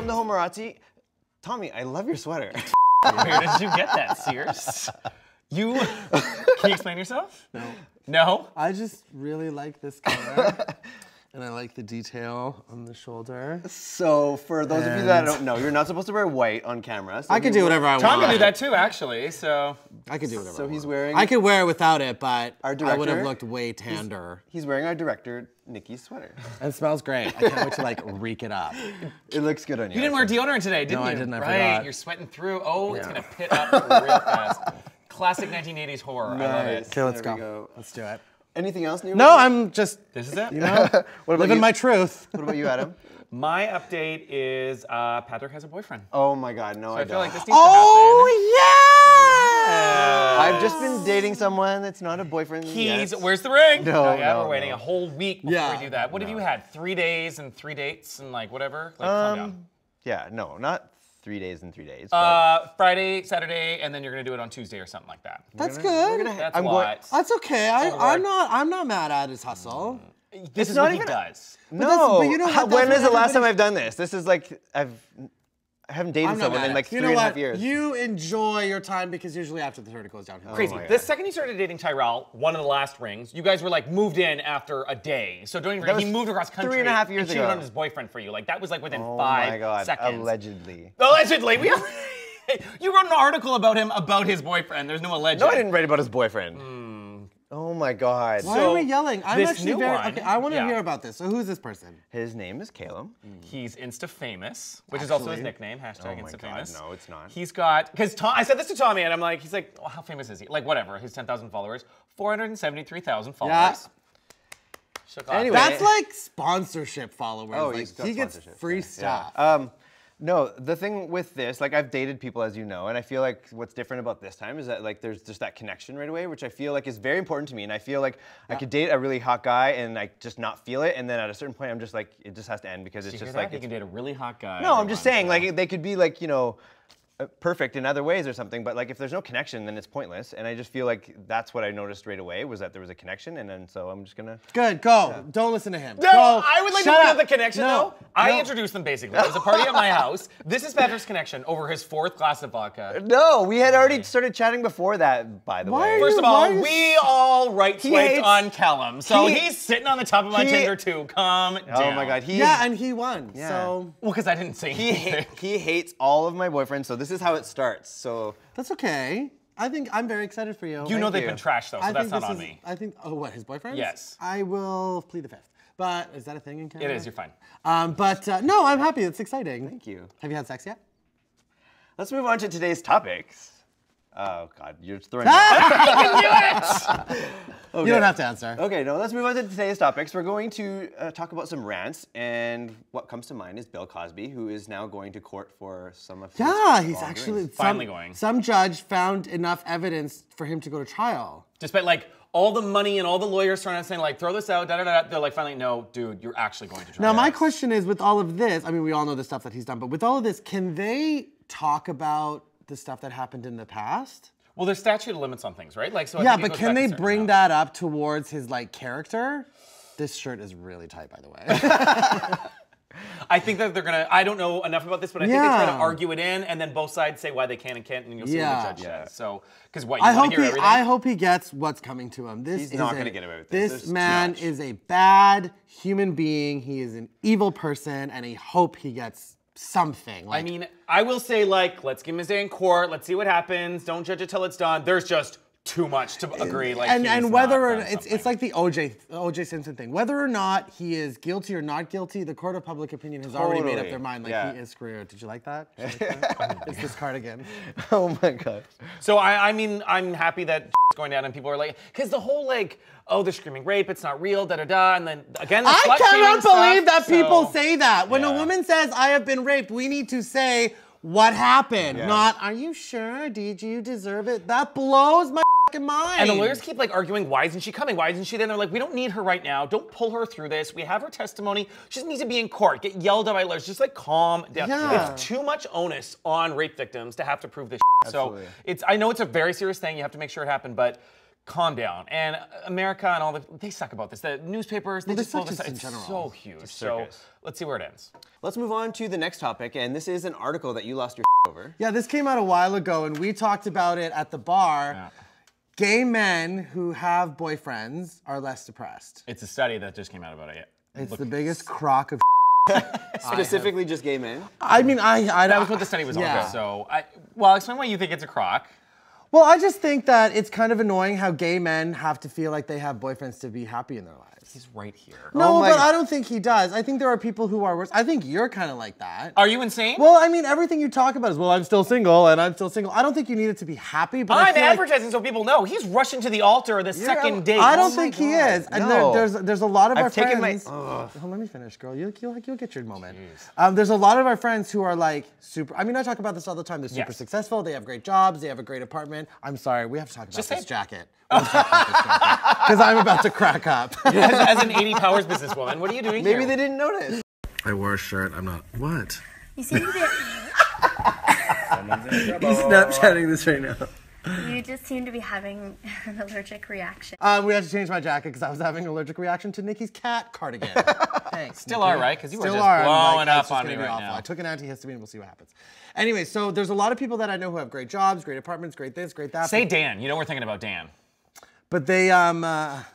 welcome to Homorazzi. Tommy, I love your sweater. Where did you get that, Sears? Can you explain yourself? No. No? I just really like this color. And I like the detail on the shoulder. So for those of you that don't know, you're not supposed to wear white on camera. So I can do whatever I want. Tom can do that too, actually, so. I can do whatever I want. He's wearing... I could wear it without it, but our director, I would have looked way tander. He's wearing our director, Nikki's sweater. And it smells great. I can't wait to like reek it up. It looks good on you. You didn't wear deodorant today, didn't you? No, I didn't. I right, forgot. You're sweating through. Oh, it's gonna pit up real fast. Classic 1980s horror. Nice. I love it. Okay, let's There we go. Let's do it. Anything else new? No, I'm just, This is it? you know, What about living you? my truth. What about you, Adam? My update is Patrick has a boyfriend. Oh my God, no, So I I feel like don't. this needs to happen. yeah! I've just been dating someone that's not a boyfriend yet. Where's the ring? No, yeah, no, we're waiting no. a whole week before Yeah. we do that. What have you had? 3 days and 3 dates and like whatever? Like, calm down. Yeah, no, not 3 days and 3 days. But Friday, Saturday, and then you're gonna do it on Tuesday or something like that. That's good. That's I'm a going- lot. That's okay. I'm not mad at his hustle. This is not what he even- does. no, but you know what, when that's is the what last time everybody- I've done this? This is like, I haven't dated I'm not someone mad in at like it. 3.5 years. You enjoy your time because usually after the third it goes downhill. Crazy. my God. The second you started dating Tyrell, one of the last rings, you guys were like moved in after a day. So don't even. That He was moved across country 3.5 years and cheated ago. on his boyfriend for you. Like that was like within Oh 5 my God, seconds. allegedly. Allegedly. You wrote an article about him about his boyfriend. There's no alleged. No, I didn't write about his boyfriend. Oh my God. Why So, are we yelling? I'm this actually new very one- okay. I want to yeah. hear about this. So who's this person? His name is Caleb. He's Insta famous, which is also his Actually. nickname. Hashtag Oh my Insta God, famous. no, it's not. He's got because I said this to Tommy, and I'm like, he's like, oh, how famous is he? Like whatever. His 10,000 followers, 473,000 followers. Shook off. Anyway. That's like sponsorship followers. Oh, like, he's got he gets sponsorship. free Yeah. stuff. No, the thing with this, like I've dated people as you know, and I feel like what's different about this time is that like there's just that connection right away, which I feel like is very important to me. And I feel like I could date a really hot guy and like just not feel it, and then at a certain point I'm just like, it just has to end because it's Did you just hear like that? You can date a really hot guy. no, I'm just saying everyone, like they could be like, you know, perfect in other ways or something, but like if there's no connection, then it's pointless. And I just feel like that's what I noticed right away was that there was a connection, and then so I'm just gonna. Good, go. Don't listen to him. No, Go. I would like to Shut bring up. up the connection No, though. I no. introduced them basically. There was a party at my house. This is Patrick's connection over his 4th glass of vodka. No, we had already started chatting before that, by the Why way. are First of Why all, are you we all right swiped hates- on Callum, so he- he's sitting on the top of my he- Tinder too. Calm down. Oh my God, Yeah, and he won. Yeah. So Well, because I didn't say anything. he hates all of my boyfriends, so this is how it starts. So that's okay. I think I'm very excited for you. You know they've you. been trashed though, so I that's think not this on is- me. I think. Oh, what? His boyfriend? Yes. I will plead the fifth. But is that a thing in Canada? It is. You're fine. No, I'm happy. It's exciting. thank you. Have you had sex yet? Let's move on to today's topics. Oh God, you're throwing. You don't have to answer. Okay, no, let's move on to today's topics. We're going to talk about some rants, and what comes to mind is Bill Cosby, who is now going to court for some of his Yeah, he's wrongdoings. actually Finally going. Some judge found enough evidence for him to go to trial. Despite like all the money and all the lawyers trying to say like throw this out, da da da. They're like finally, no, dude, you're actually going to trial. Now, my question is, with all of this, I mean, we all know the stuff that he's done, but with all of this, can they talk about the stuff that happened in the past? Well, there's statute of limits on things, right? Like so. I Yeah, think it but goes can back to they certain bring amount. that up towards his like character? This shirt is really tight, by the way. I think that they're gonna. I don't know enough about this, but I think they try to Yeah. argue it in, and then both sides say why they can and can't, and you'll see Yeah. what the judge says. So, because what you I want hope to hear he, everything. I hope he gets what's coming to him. This He's is not a- gonna get away with this. There's This too man much. is a bad human being. He is an evil person, and I hope he gets something. I Like, mean, I will say like, let's give him his day in court. Let's see what happens. Don't judge it till it's done. There's just too much to agree. Like, he's and whether not or done not, it's something. like the OJ Simpson thing. Whether or not he is guilty or not guilty, the court of public opinion has already made up Totally. their mind. Like Yeah. he is screwed. Did you like that? Did you like that? It's this cardigan. Oh my God. So I mean, I'm happy that it's going down and people are like, because the whole like, oh, they're screaming rape, it's not real, da da da, and then again, the I slut cannot shaming believe stuff, that people so- say that. When a Yeah. woman says, I have been raped, we need to say, what happened? Yeah. Not, are you sure? Did you deserve it? That blows my fucking mind. And the lawyers keep like arguing, why isn't she coming? Why isn't she there? And they're like, we don't need her right now. Don't pull her through this. We have her testimony. She doesn't need to be in court. Get yelled at by lawyers. Just like calm down. Yeah. It's too much onus on rape victims to have to prove this. So Absolutely. I know it's a very serious thing. You have to make sure it happened, but calm down. And America and all they suck about this. The newspapers, they just blow this out. It's so huge. So let's see where it ends. Let's move on to the next topic, and this is an article that you lost your over. Yeah, this came out a while ago, and we talked about it at the bar. Yeah. Gay men who have boyfriends are less depressed. It's a study that just came out about it. It's the biggest crock of Specifically just gay men? I mean, That was what the study was on. So, well, explain why you think it's a crock. Well, I just think that it's kind of annoying how gay men have to feel like they have boyfriends to be happy in their lives. He's right here. No, but I don't think he does. I think there are people who are worse. I think you're kind of like that. Are you insane? Well, I mean, everything you talk about is, well, I'm still single and I'm still single. I don't think you need it to be happy, but I'm advertising so people know. He's rushing to the altar the second date. I don't think he is. And there's a lot of our friends. Oh, let me finish, girl. You'll get your moment. There's a lot of our friends who are like super. I mean, I talk about this all the time. They're super successful. They have great jobs. They have a great apartment. I'm sorry, we have to talk about this jacket. Because I'm about to crack up. As an 80 Powers businesswoman, what are you doing here? Maybe they didn't notice. I wore a shirt. I'm not. What? You seem to be. He's Snapchatting this right now. You just seem to be having an allergic reaction. We had to change my jacket because I was having an allergic reaction to Nikki's cat cardigan. Thanks. Still Nikki. are, right? Because you were Still just are. blowing It's up just on gonna me be right awful. now. I took an antihistamine and we'll see what happens. Anyway, so there's a lot of people that I know who have great jobs, great apartments, great this, great that. Say Dan. You know we're thinking about Dan. But they, but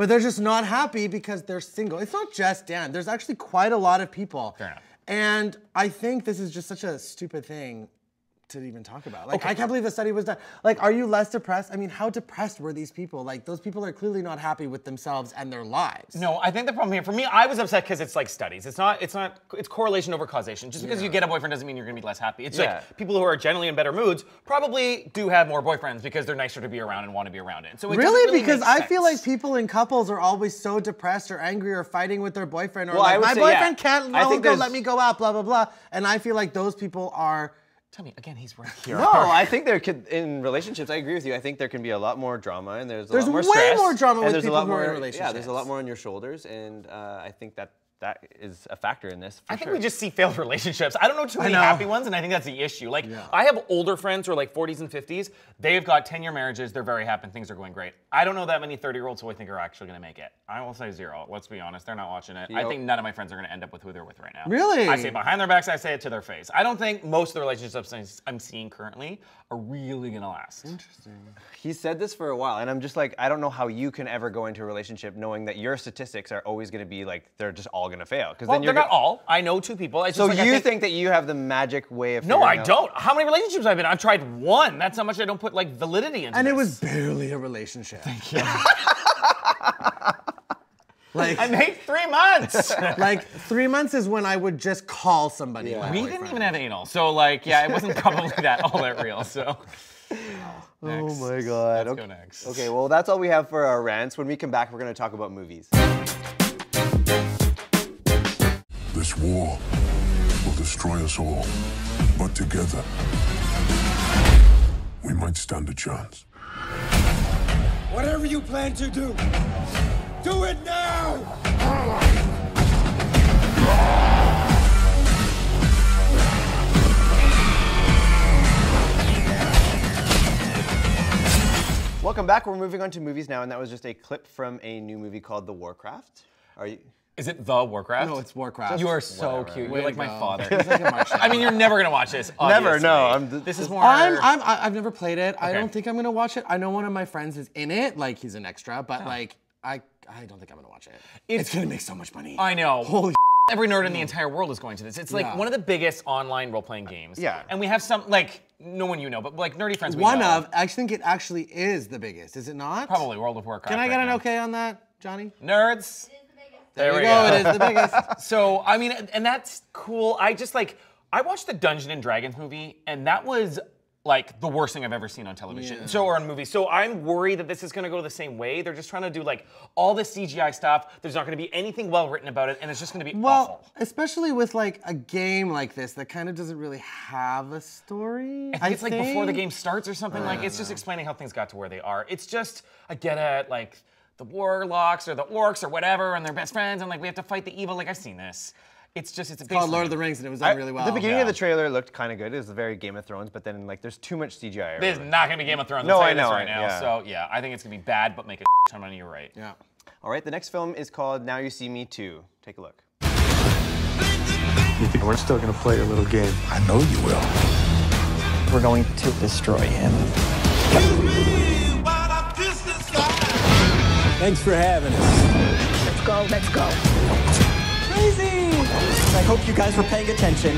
they're just not happy because they're single. It's not just Dan. There's actually quite a lot of people. Fair enough. And I think this is just such a stupid thing to even talk about. Like, I can't believe the study was done. Like, are you less depressed? I mean, how depressed were these people? Like, those people are clearly not happy with themselves and their lives. No, I think the problem here, for me, I was upset because it's like studies. It's correlation over causation. Just because you get a boyfriend doesn't mean you're gonna be less happy. It's like people who are generally in better moods probably do have more boyfriends because they're nicer to be around and want to be around it. So it really? Because I make feel sense. like people in couples are always so depressed or angry or fighting with their boyfriend or Well, I like, would my say, boyfriend can't let me go out, blah, blah, blah. And I feel like those people are... Tell me, again, he's right here. No, I think there could, in relationships, I agree with you. I think there can be a lot more drama and there's a lot more way stress. more drama with there's people a lot who are more, in relationships. Yeah, there's a lot more on your shoulders, and I think that is a factor in this. I think we just see failed relationships. I don't know too many know. happy ones, and I think that's the issue. Like, I have older friends who are like 40s and 50s. They've got 10-year marriages. They're very happy and things are going great. I don't know that many 30-year-olds who I think are actually going to make it. I will say zero. Let's be honest. They're not watching it. I think none of my friends are going to end up with who they're with right now. Really? I say it behind their backs. I say it to their face. I don't think most of the relationships I'm seeing currently are really going to last. Interesting. He said this for a while, and I'm just like, I don't know how you can ever go into a relationship knowing that your statistics are always going to be like, they're just all going to fail. Because then They're not all. I know two people. It's So just like, you think that you have the magic way of No, I figuring out- don't. How many relationships I've been? I've tried one. That's how much I don't put like validity into And this. it was barely a relationship. Thank you. I made 3 months. Like 3 months is when I would just call somebody. my We boyfriend. didn't even have anal, so like, yeah, it wasn't probably all that real. So, Oh my God. let's go next. Okay, well, that's all we have for our rants. When we come back, we're going to talk about movies. This war will destroy us all, but together, we might stand a chance. Whatever you plan to do, do it now! Welcome back. We're moving on to movies now, and that was just a clip from a new movie called The Warcraft. Are you? Is it The Warcraft? No, it's Warcraft. You are so cute. You're like my father. He's like a Martian. I mean, you're never gonna watch this. Never, no, obviously. This is more. I've never played it. I don't think I'm gonna watch it. I know one of my friends is in it, like he's an extra, but like I don't think I'm gonna watch it. It's gonna make so much money. I know. Holy Every nerd in the entire world is going to this. It's like one of the biggest online role-playing games. Yeah. And we have some, like, no one you know, but like nerdy friends we One know. of, I think it actually is the biggest, is it not? Probably World of Warcraft. Can I get right an now. okay on that, Johnny? Nerds. There we go, it is the biggest. So, I mean, and that's cool. I watched the Dungeons and Dragons movie, and that was like the worst thing I've ever seen on television. Or on movies. So I'm worried that this is gonna go the same way. They're just trying to do like all this CGI stuff. There's not gonna be anything well written about it, and it's just gonna be awful. Especially with like a game like this that kind of doesn't really have a story. I think it's like before the game starts or something. Like it's just explaining how things got to where they are. It's just, I get it, like the warlocks or the orcs or whatever, and they're best friends, and like we have to fight the evil. Like I've seen this. it's a It's called Lord of the Rings, and it was done really well. The beginning Yeah. of the trailer looked kind of good. It was very Game of Thrones, but then like there's too much CGI. There's not gonna be Game of Thrones. No, I'll tell I you this know, right now. yeah. So yeah, I think it's gonna be bad, but make a ton of money. You're right. Yeah. All right, the next film is called Now You See Me Too. Take a look. We're still gonna play a little game. I know you will. We're going to destroy him. Thanks for having us. Let's go, let's go. Crazy! I hope you guys were paying attention.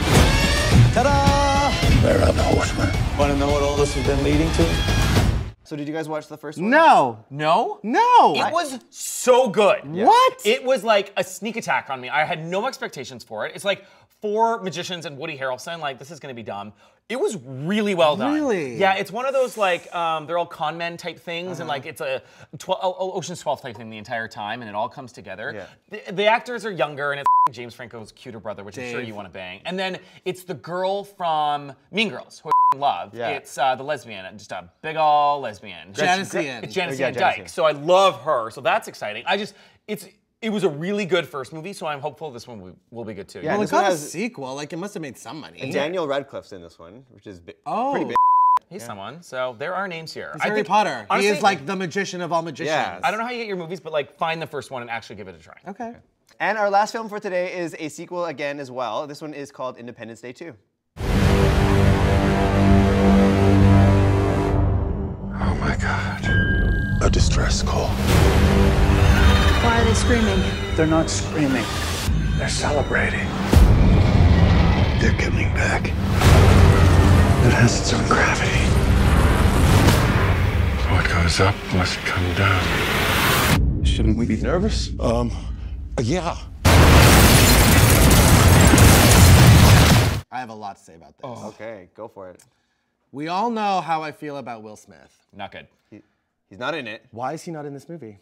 Ta-da! Where are the horsemen? Want to know what all this has been leading to? So did you guys watch the first one? No. No? No. It was so good. What? It was like a sneak attack on me. I had no expectations for it. It's like 4 magicians and Woody Harrelson. Like, this is gonna be dumb. It was really well done. Really? Yeah, it's one of those like, they're all con men type things, and like it's a Ocean's 12 type thing the entire time, and it all comes together. Yeah. The actors are younger, and it's James Franco's cuter brother, which I'm sure Dave. you want to bang. And then it's the girl from Mean Girls, who I love. Yeah. It's the lesbian, just a big ol' lesbian. Janice Ian. It's Janice Yeah, Ian Janice Dyke. Ian. So I love her. So that's exciting. It was a really good first movie, so I'm hopeful this one will be good too. Yeah. Well, it this one got a has- sequel. Like, it must have made some money. And Daniel Radcliffe's in this one, which is pretty Oh. big. He's someone. So there are names here. It's Harry Potter. Honestly, He is like the magician of all magicians. Yeah. I don't know how you get your movies, but like find the first one and actually give it a try. Okay. And our last film for today is a sequel again as well. This one is called Independence Day 2. Oh my God. A distress call. Why are they screaming? They're not screaming. They're celebrating. They're coming back. It has its own gravity. What goes up must come down. Shouldn't we be nervous? Yeah. I have a lot to say about this. Okay, go for it. We all know how I feel about Will Smith. Not good. He's not in it. Why is he not in this movie?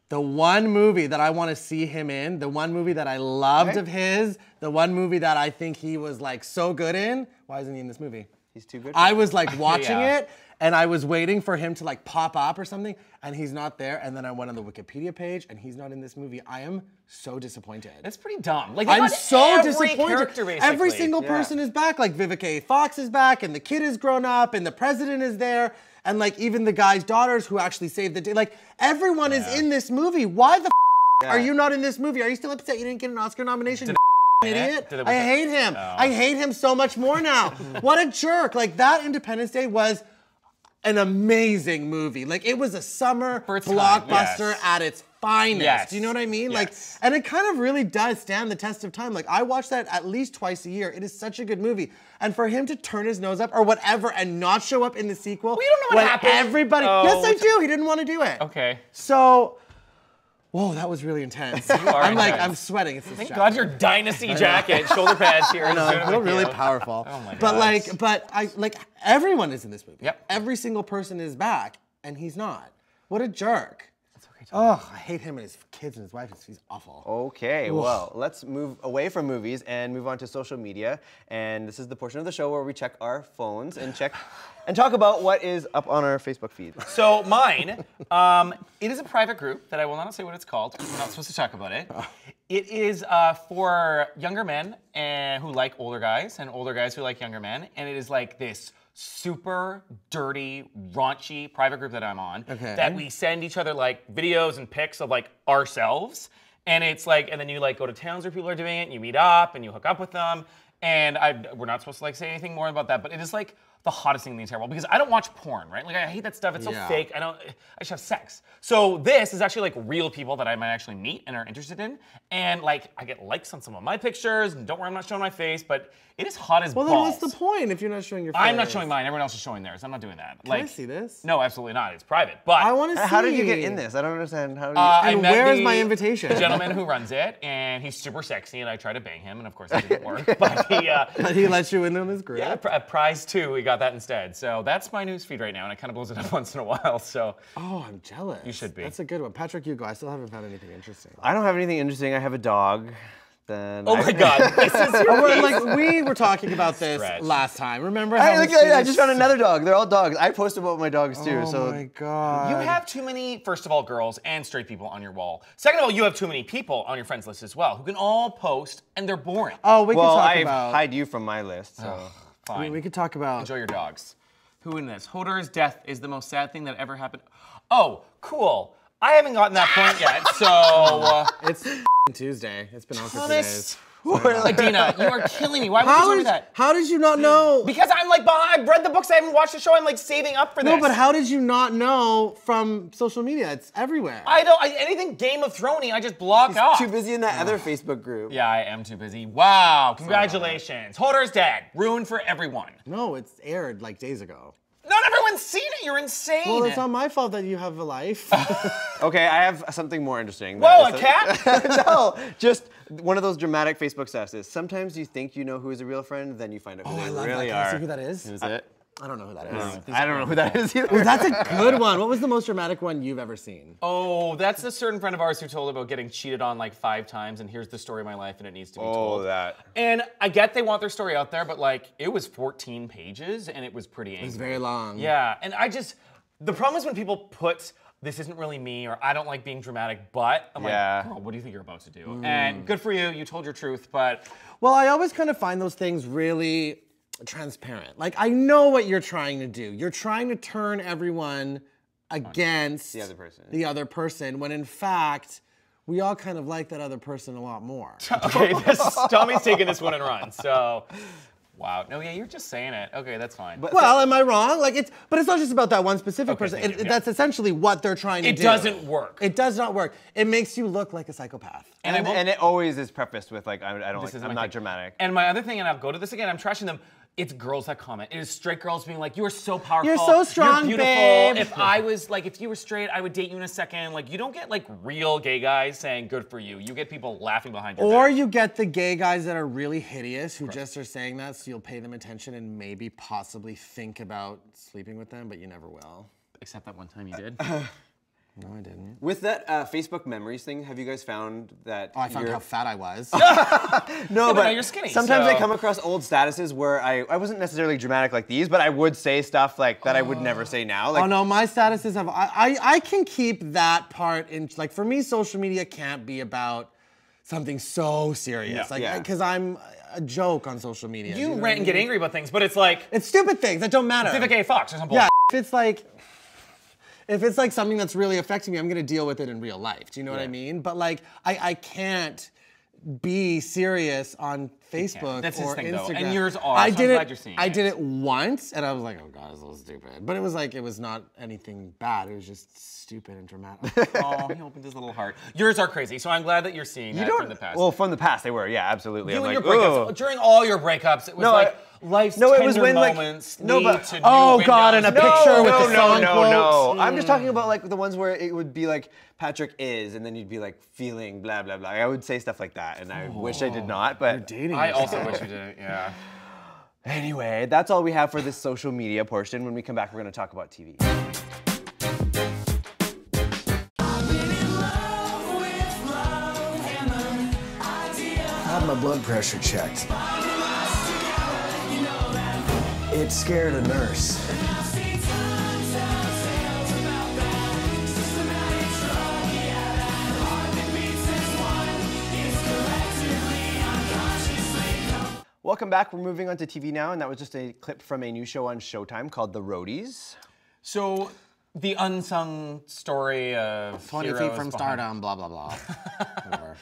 The one movie that I want to see him in, the one movie that I loved of his, the one movie that I think he was like so good in, why isn't he in this movie? He's too good. I was like watching Yeah. it and I was waiting for him to like pop up or something and he's not there. And then I went on the Wikipedia page and he's not in this movie. I am so disappointed. That's pretty dumb. Like they I'm got so every disappointed. character, basically. Every single person is back. Like Vivica A. Fox is back, and the kid is grown up, and the president is there, and like even the guy's daughters who actually saved the day. Like everyone is in this movie. Why the are you not in this movie? Are you still upset you didn't get an Oscar nomination? You idiot! Did it- I hate him. I hate him so much more now. What a jerk! Like that Independence Day was an amazing movie. Like it was a summer For its time, blockbuster yes. at its finest. Yes. Do you know what I mean? Like, Yes. and it kind of really does stand the test of time. Like I watch that at least twice a year. It is such a good movie. And for him to turn his nose up or whatever and not show up in the sequel, you don't know what when happened. everybody, Oh, yes, I do. He didn't want to do it. Okay. So, whoa, that was really intense. are I'm like, intense. I'm sweating. It's this Thank jacket. God your dynasty jacket, shoulder pads here. I know, is doing I it feel with really you. powerful. Oh my But gosh. like everyone is in this movie. Yep. Every single person is back, and he's not. What a jerk. Oh, I hate him and his kids and his wife. He's awful. Okay, well, let's move away from movies and move on to social media. And this is the portion of the show where we check our phones and talk about what is up on our Facebook feed. So mine, it is a private group that I will not say what it's called. We're not supposed to talk about it. It is for younger men who like older guys and older guys who like younger men. And it is like this super dirty, raunchy private group that I'm on. Okay. That we send each other like videos and pics of like ourselves. And it's like, and then you like go to towns where people are doing it and you meet up and you hook up with them. And we're not supposed to like say anything more about that, but it is like the hottest thing in the entire world because I don't watch porn, right? Like I hate that stuff. It's so fake. I just have sex. So this is actually like real people that I might actually meet and are interested in. And like I get likes on some of my pictures and don't worry, I'm not showing my face, but it is hot as Well, balls. then what's the point if you're not showing your face? I'm not showing mine. Everyone else is showing theirs. I'm not doing that. Can I see this? No, absolutely not. It's private. But I want to see. How did you get in this? I don't understand. How do you... I And met where is the my invitation? gentleman who runs it, and he's super sexy, and I tried to bang him, and of course it didn't work. But he, But he lets you in on this group. yeah, prize 2, we got that instead. So that's my news feed right now, and it kind of blows it up once in a while. So Oh, I'm jealous. You should be. That's a good one. Patrick, you go. I still haven't found anything interesting. I don't have anything interesting. I have a dog. then Oh my God, this is your Like we were talking about this Stretch. last time. Remember how I just found another dog. They're all dogs. I post about my dogs too. Oh so my God. You have too many, first of all, girls and straight people on your wall. Second of all, you have too many people on your friends list as well who can all post and they're boring. Oh, we well, could talk I about. hide you from my list. So. Fine. We could talk about. Enjoy your dogs. Who in this? Hodor's death is the most sad thing that ever happened. Oh, cool. I haven't gotten that point yet, so. It's Tuesday. It's been on for 2 Thomas. days. Adina, you are killing me. Why would you tell me that? How did you not know? Because I'm like behind. I've read the books. I haven't watched the show. I'm like saving up for this. No, but how did you not know from social media? It's everywhere. Anything Game of Thrones, I just block off. Too busy in that other Facebook group. Yeah, I am too busy. Wow, congratulations. Hodor's dead. Ruined for everyone. No, it's aired like days ago. Not everyone's seen it. You're insane. Well, it's not my fault that you have a life. Okay, I have something more interesting. Whoa, a cat? No, just one of those dramatic Facebook stuff is sometimes you think you know who is a real friend, then you find out who they really Can I are. see who that is? Who's it? I don't know who that is. I don't know who that is either. Oh, that's a good one. What was the most dramatic one you've ever seen? Oh, that's a certain friend of ours who told about getting cheated on like 5 times, and here's the story of my life, and it needs to be told. Oh, that. And I get they want their story out there, but like it was 14 pages, and it was pretty angry. It's very long. Yeah, and the problem is when people put, this isn't really me, or I don't like being dramatic, but I'm like, girl, what do you think you're about to do? And good for you, you told your truth, but. Well, I always kind of find those things really transparent. Like, I know what you're trying to do. You're trying to turn everyone against the other person, when in fact, we all kind of like that other person a lot more. Okay, Tommy's taking this one and run, so. Wow. No, yeah, you're just saying it. Okay, that's fine. But, well, am I wrong? Like but it's not just about that one specific person. That's essentially what they're trying to do. It doesn't work. It does not work. It makes you look like a psychopath. And it always is prefaced with like, I'm not dramatic. And my other thing, and I'll go to this again, I'm trashing them. It's girls that comment. It is straight girls being like, you are so powerful. You're so strong, you're beautiful. babe. If you were straight, I would date you in a second. Like, you don't get like real gay guys saying good for you. You get people laughing behind your Or back. you get the gay guys that are really hideous who just are saying that, so you'll pay them attention and maybe possibly think about sleeping with them, but you never will. Except that one time you did. No, I didn't. With that Facebook memories thing, have you guys found that? Oh, I found how fat I was. No, but now you're skinny. Sometimes so. I come across old statuses where I wasn't necessarily dramatic like these, but I would say stuff like that I would never say now. Like, oh no, my statuses have. I can keep that part in. Like for me, social media can't be about something so serious. Because I'm a joke on social media. You rant and get angry about things, but it's like it's stupid things that don't matter. It's like a Fox or something. Yeah, if it's like something that's really affecting me, I'm gonna deal with it in real life. Do you know what I mean? But like, I can't be serious on Facebook That's or his thing, Instagram. though. And yours are. I'm glad you're seeing I it. did it once, and I was like, oh god, it's so stupid. But it was not anything bad. It was just stupid and dramatic. Oh, he opened his little heart. Yours are crazy, so I'm glad that you're seeing that from the past. Well, from the past they were, yeah, absolutely. You I'm and like, your breakups, during all your breakups, it was life's tender moments lead to new oh god, and a picture with the song No. I'm just talking about like the ones where it would be like Patrick is, and then you'd be like feeling blah blah blah. I would say stuff like that, and I wish I did not, but I also wish you didn't. Yeah. Anyway, that's all we have for this social media portion. When we come back, we're going to talk about TV. I had my blood pressure checked. It scared a nurse. Welcome back. We're moving on to TV now, and that was just a clip from a new show on Showtime called The Roadies. So, the unsung story of 20 feet from stardom, blah, blah, blah.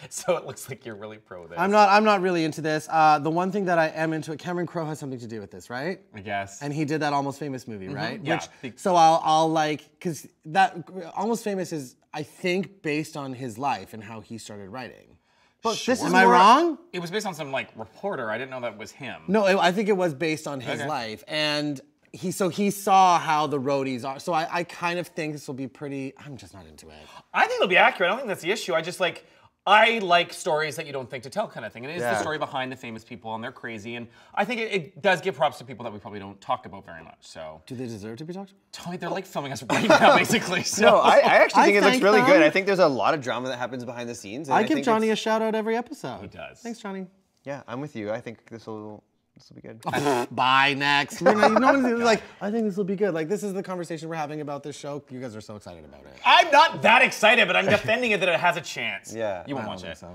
So it looks like you're really pro this. I'm not really into this. The one thing that I am into, Cameron Crowe has something to do with this, right? I guess. And he did that Almost Famous movie, right? Yeah. So I'll like, because that Almost Famous is, I think, based on his life and how he started writing. But this is Am I wrong? It was based on some like reporter. I didn't know that was him. No, I think it was based on his life. And he saw how the roadies are. So I kind of think this will be pretty, I'm just not into it. I think it'll be accurate. I don't think that's the issue. I just like, I like stories that you don't think to tell kind of thing. And it is the story behind the famous people, and they're crazy. And I think it does give props to people that we probably don't talk about very much. So do they deserve to be talked about? Totally, they're like filming us right now, basically. So. No, I actually think it looks really them. good. I think there's a lot of drama that happens behind the scenes. And I give Johnny a shout out every episode. He does. Thanks, Johnny. Yeah, I'm with you. I think this will be good. Bye, next. No one's like, I think this will be good. Like, this is the conversation we're having about this show. You guys are so excited about it. I'm not that excited, but I'm defending it that it has a chance. Yeah. You won't watch it. So.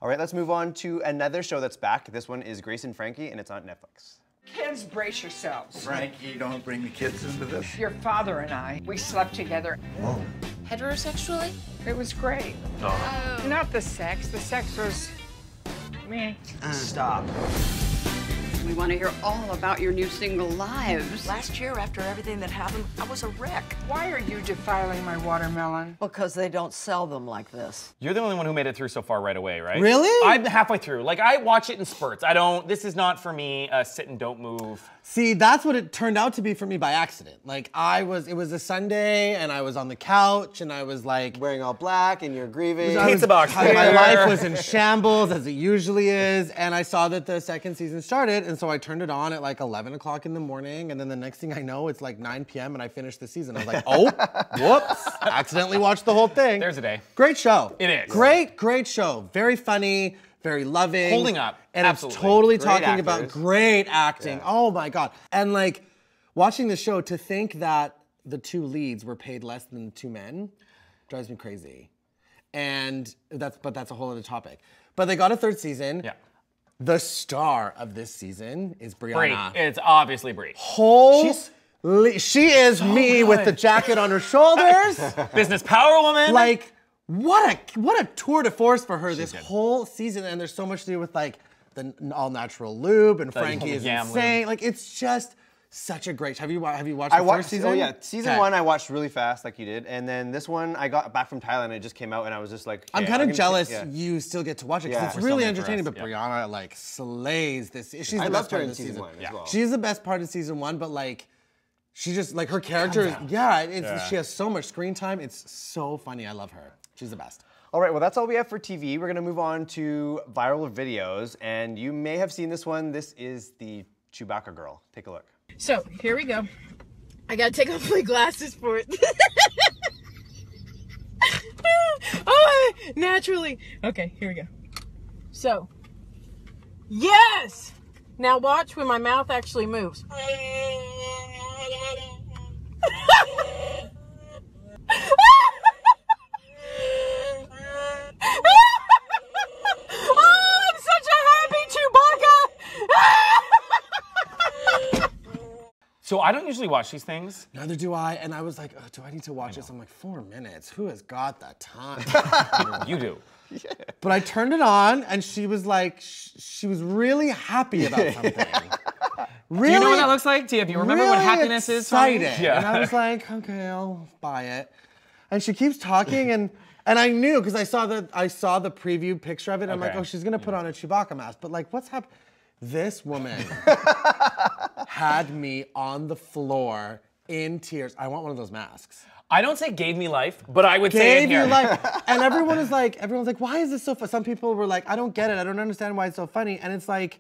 All right, let's move on to another show that's back. This one is Grace and Frankie, and it's on Netflix. Kids, brace yourselves. Frankie, don't bring the kids into this. Your father and I, we slept together. Whoa. Heterosexually? It was great. Oh. Not the sex. The sex was meh. Stop. We want to hear all about your new single lives. Last year, after everything that happened, I was a wreck. Why are you defiling my watermelon? Because they don't sell them like this. You're the only one who made it through so far right away, right? Really? I'm halfway through. Like, I watch it in spurts. This is not for me, sit and don't move. See, that's what it turned out to be for me by accident. Like, it was a Sunday, and I was on the couch, and I was like... Wearing all black, and you're grieving. Pizza box. My life was in shambles, as it usually is, and I saw that the second season started, and so I turned it on at like 11 o'clock in the morning, and then the next thing I know, it's like 9 p.m., and I finished the season. I was like, oh, whoops, accidentally watched the whole thing. There's a day. Great show. It is. Great show. Very funny, very loving. Holding up. And Absolutely. it's totally Great talking actors. about great acting. Yeah. Oh my God. And like, watching the show, to think that the two leads were paid less than the two men drives me crazy. And that's a whole other topic. But they got a third season. Yeah. The star of this season is Brianna. Brie. It's obviously Brie. She is me with the jacket on her shoulders. Business power woman. Like, what a tour de force for her this whole season. And there's so much to do with like the all natural lube, and Frankie is insane. Like, it's just such a great. Have you watched the first season? Oh yeah, season 1 I watched really fast, like you did, and then this one I got back from Thailand. It just came out, and I was just like, I'm kind of jealous you still get to watch it because it's really entertaining. But Brianna like slays this. She's the best part of the season. As well. She's the best part of season 1, but like, she just like her character. She has so much screen time. It's so funny. I love her. She's the best. All right, well, that's all we have for TV. We're gonna move on to viral videos, and you may have seen this one. This is the Chewbacca girl. Take a look. So, here we go. I gotta take off my glasses for it. Oh, naturally. Okay, here we go. So, yes! Now watch when my mouth actually moves. So I don't usually watch these things. Neither do I, and I was like, oh, do I need to watch this? I'm like, 4 minutes? Who has got the time? You do. Yeah. But I turned it on, and she was like, she was really happy about something. Really? Do you know what that looks like? Do you remember what happiness is? Excited. Yeah. And I was like, okay, I'll buy it. And she keeps talking, and I knew, because I saw the preview picture of it, and I'm like, oh, she's gonna put on a Chewbacca mask. But like, what's happening? This woman had me on the floor in tears. I want one of those masks. I don't say gave me life, but I would say it here. Gave you life. And everyone's like, why is this so funny? Some people were like, I don't get it. I don't understand why it's so funny. And it's like,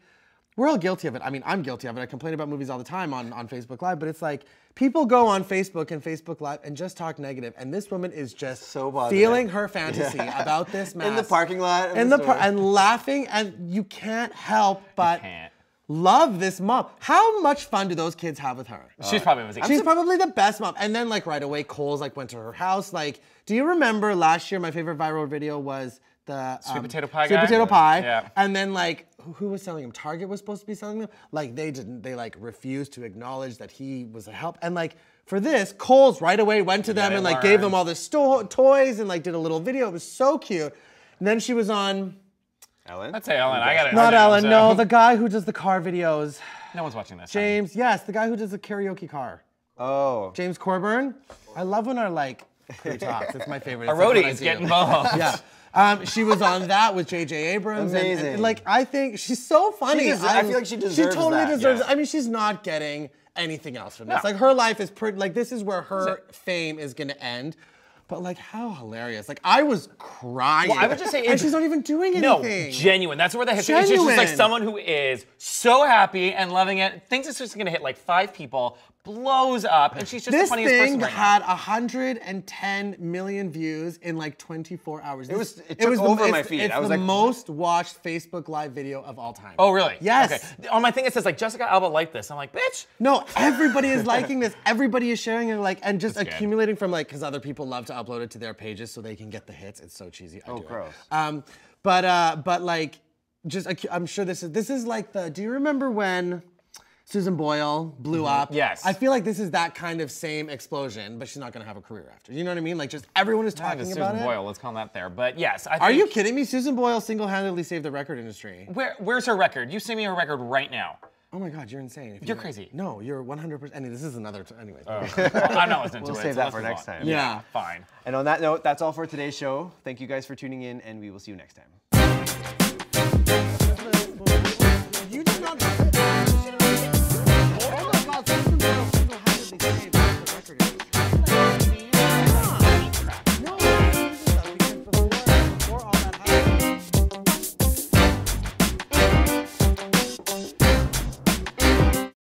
we're all guilty of it. I mean, I'm guilty of it. I complain about movies all the time on Facebook Live, but it's like, people go on Facebook and Facebook Live and just talk negative. And this woman is just so feeling her fantasy about this mask. In the parking lot. And laughing, and you can't help but love this mom. How much fun do those kids have with her? She's probably amazing. She's probably the best mom. And then like right away, Cole's like went to her house. Like, do you remember last year, my favorite viral video was the sweet potato pie Sweet guy? potato pie. Yeah. And then like, who was selling them? Target was supposed to be selling them. Like they didn't, they like refused to acknowledge that he was a help. And like for this, Cole's right away went to them and like gave them all the toys and like did a little video. It was so cute. And then she was on Ellen? I'd say Ellen. I got it. Not Ellen, no, the guy who does the car videos. No one's watching this. James, yes, the guy who does the karaoke car. Oh. James Corburn. I love when our like crew talks. It's my favorite. Our roadies get involved. Yeah. She was on that with J.J. Abrams. Amazing. And, like, I think she's so funny. I feel like she deserves She totally that. deserves it. I mean, she's not getting anything else from this. Like, her life is pretty, like, this is where her fame is going to end. But like, how hilarious! Like, I was crying. Well, I would just say, and she's not even doing anything. No, genuine. That's where the hit is. It's just like someone who is so happy and loving it, thinks it's just gonna hit like 5 people, blows up, and she's just the funniest person right now. This thing had 110 million views in like 24 hours. It took over my feed. It's the most watched Facebook Live video of all time. Oh, really? Yes. Okay. On my thing it says like Jessica Alba liked this. I'm like, bitch. No, everybody is liking this. Everybody is sharing it, like, and just accumulating from like, because other people love to upload it to their pages so they can get the hits. It's so cheesy. I do gross. But like, just I'm sure this is like the. Do you remember when Susan Boyle blew up? Yes. I feel like this is that kind of same explosion, but she's not gonna have a career after. You know what I mean? Like, just everyone is talking about Susan it. Boyle, let's call that there. But yes, I think, Are you kidding me? Susan Boyle single-handedly saved the record industry. Where's her record? You send me her record right now. Oh my God, you're insane. You're crazy. No, you're 100%. I mean, this is another. Anyway. Well, I'm not listening to it. We'll save that for next time. Yeah. Fine. And on that note, that's all for today's show. Thank you guys for tuning in, and we will see you next time.